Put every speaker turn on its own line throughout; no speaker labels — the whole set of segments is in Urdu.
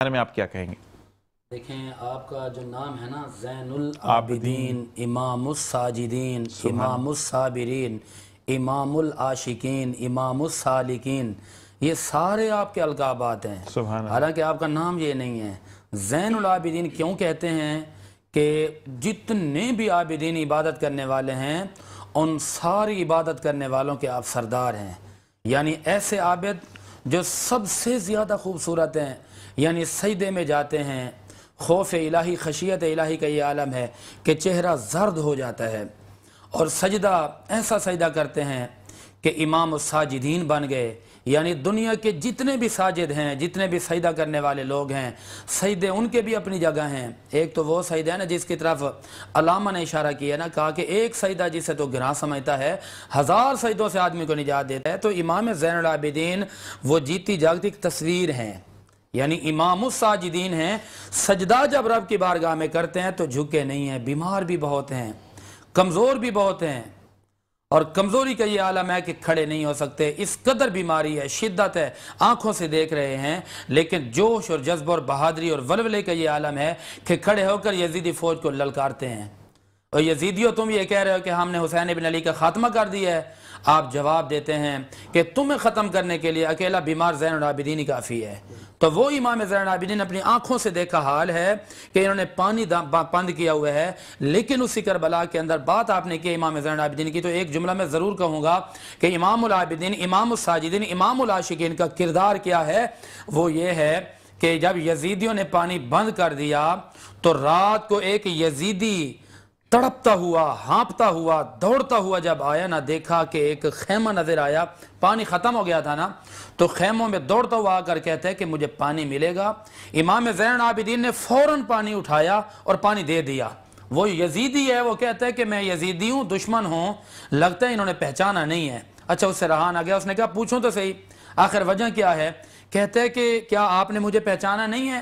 بارے میں آپ کیا کہیں گے؟
دیکھیں، آپ کا جو نام ہے نا، زین العابدین، امام الساجدین، امام الصابرین، امام العاشقین، امام السالکین، یہ سارے آپ کے القابات ہیں۔ حالانکہ آپ کا نام یہ نہیں ہے۔ زین العابدین کیوں کہتے ہیں کہ جتنے بھی عابدین عبادت کرنے والے ہیں ان ساری عبادت کرنے والوں کے آپ سردار ہیں، یعنی ایسے عابد جو سب سے زیادہ خوبصورت ہیں، یعنی سجدے میں جاتے ہیں، خوف الہی خشیت الہی کا یہ عالم ہے کہ چہرہ زرد ہو جاتا ہے، اور سجدہ ایسا سجدہ کرتے ہیں کہ امام الساجدین بن گئے، یعنی دنیا کے جتنے بھی ساجد ہیں، جتنے بھی سجدہ کرنے والے لوگ ہیں، سجدے ان کے بھی اپنی جگہ ہیں۔ ایک تو وہ سجدہ ہے نا جس کی طرف علامہ نے اشارہ کیا نا، کہا کہ ایک سجدہ جسے تو گناہ سمجھتا ہے 1000 سجدوں سے آدمی کو نجات دیتا ہے۔ تو امام زین العابدین وہ جیتی جاگتی تصویر ہیں، یعنی امام الساجدین ہیں۔ سجدہ جب رب کی بارگاہ میں کرتے ہیں تو جھکے نہیں ہیں، بیمار بھی بہت ہیں، کمزور بھی بہت ہیں، اور کمزوری کا یہ عالم ہے کہ کھڑے نہیں ہو سکتے، اس قدر بیماری ہے، شدت ہے، آنکھوں سے دیکھ رہے ہیں، لیکن جوش اور جذب اور بہادری اور ولولے کا یہ عالم ہے کہ کھڑے ہو کر یزیدی فوج کو للکارتے ہیں۔ اور یزیدیوں، تم یہ کہہ رہے ہو کہ ہم نے حسین بن علی کا خاتمہ کر دیا ہے۔ آپ جواب دیتے ہیں کہ تمہیں ختم کرنے کے لیے اکیلا بیمار زین العابدین ہی کافی ہے۔ تو وہ امام زین العابدین اپنی آنکھوں سے دیکھا حال ہے کہ انہوں نے پانی بند کیا ہوا ہے، لیکن اسی کربلا کے اندر بات آپ نے کی امام زین العابدین کی، تو ایک جملہ میں ضرور کہوں گا کہ امام العابدین، امام الساجدین، امام العاشقین کا کردار کیا ہے؟ وہ یہ ہے کہ جب یزیدیوں نے پانی بند کر دیا تو رات کو ایک یزیدی تڑپتا ہوا، ہانپتا ہوا، دوڑتا ہوا جب آیا نا، دیکھا کہ ایک خیمہ نظر آیا، پانی ختم ہو گیا تھا نا، تو خیموں میں دوڑتا ہوا آ کر کہتا ہے کہ مجھے پانی ملے گا۔ امام زین العابدین نے فوراً پانی اٹھایا اور پانی دے دیا۔ وہ یزیدی ہے، وہ کہتا ہے کہ میں یزیدی ہوں، دشمن ہوں، لگتا ہے انہوں نے پہچانا نہیں ہے۔ اچھا، اس سے رہا نہ گیا، اس نے کہا پوچھوں تو صحیح آخر وجہ کیا ہے؟ کہتا ہے کہ کیا آپ نے مجھے پہچانا نہیں ہے؟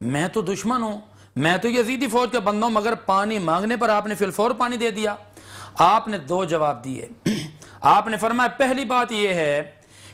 میں تو دشمن ہوں، میں تو یزیدی فوج کا بندہ ہوں، مگر پانی مانگنے پر آپ نے فی الفور پانی دے دیا۔ آپ نے دو جواب دیے۔ آپ نے فرمایا پہلی بات یہ ہے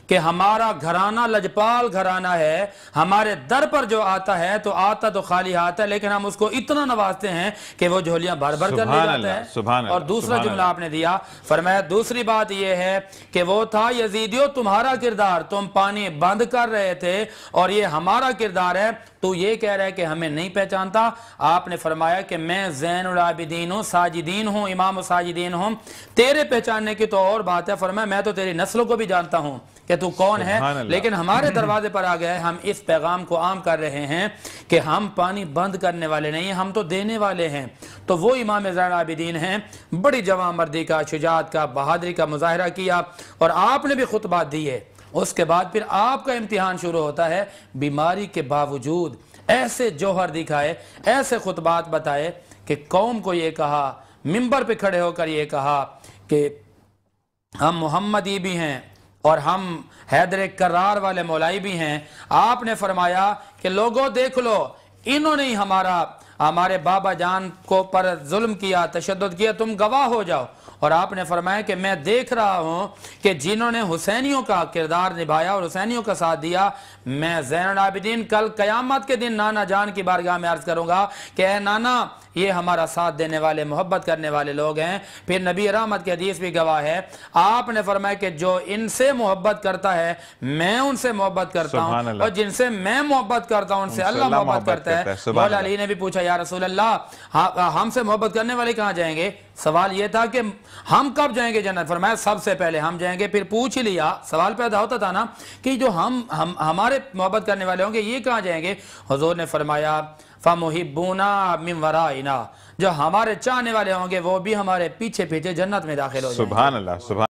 کہ ہمارا گھرانہ لجپال گھرانہ ہے، ہمارے در پر جو آتا ہے تو آتا تو خالی ہاتھ ہے، لیکن ہم اس کو اتنا نوازتے ہیں کہ وہ جھولیاں بھر بھر کر لے جاتا ہے۔ اور دوسرا جملہ آپ نے دیا، فرمایا دوسری بات یہ ہے کہ وہ تھا یزیدیو تمہارا کردار، تم پانی بند کر رہے تھے، اور یہ ہمارا کردار ہے، تو یہ کہہ رہا ہے کہ ہمیں نہیں پہچانتا۔ آپ نے فرمایا کہ میں زین العابدین ہوں، ساجدین ہوں، امام الساجدین ہوں، تیرے پہچاننے کی تو اور بات ہے۔ فرمایا میں تو تیری نسلوں کو بھی جانتا ہوں کہ تو کون ہے، لیکن ہمارے دروازے پر آ گئے، ہم اس پیغام کو عام کر رہے ہیں کہ ہم پانی بند کرنے والے نہیں ہیں، ہم تو دینے والے ہیں۔ تو وہ امام زین العابدین ہیں، بڑی جواں مردی کا، شجاعت کا، بہادری کا مظاہرہ کیا، اور آپ نے بھی خطبات دیے۔ اس کے بعد پھر آپ کا امتحان شروع ہوتا ہے، بیماری کے باوجود ایسے جوہر دکھائے، ایسے خطبات بتائے کہ قوم کو یہ کہا، منبر پہ کھڑے ہو کر یہ کہا کہ ہم محمدی بھی ہیں اور ہم حیدر کرار والے مولائی بھی ہیں۔ آپ نے فرمایا کہ لوگوں دیکھ لو، انہوں نے ہی ہمارے بابا جان کو پر ظلم کیا، تشدد کیا، تم گواہ ہو جاؤ۔ اور آپ نے فرمایا کہ میں دیکھ رہا ہوں کہ جنہوں نے حسینیوں کا کردار نبھایا اور حسینیوں کا ساتھ دیا، میں زین العابدین کل قیامت کے دن نانا جان کی بارگاہ میں عرض کروں گا کہ اے نانا، یہ ہمارا ساتھ دینے والے، محبت کرنے والے لوگ ہیں۔ پھر نبی رحمت کی حدیث بھی گواہ ہے، آپ نے فرمایا کہ جو ان سے محبت کرتا ہے میں ان سے محبت کرتا ہوں، اور جن سے میں محبت کرتا ہوں ان سے اللہ محبت کرتا ہے۔ مولا علی نے بھی پوچھا یا رسول اللہ، ہم سے محبت کرنے والے کہاں جائیں گے؟ سوال یہ تھا کہ ہم کب جائیں گے جنت؟ فرمایا سب سے پہلے ہم جائیں گے۔ پھر پوچھ ہی لیا، سوال پیدا ہوتا تھا نا کہ جو ہمارے محبت کرنے والے ہوں گے یہ کہاں جائیں گے؟ حضور نے فرمایا فَمُحِبُّونَا مِن وَرَائِنَا، جو ہمارے چاہنے والے ہوں گے وہ بھی ہمارے پیچھے پیچھے جنت میں داخل ہو جائیں گے۔
سبحان اللہ، سبحان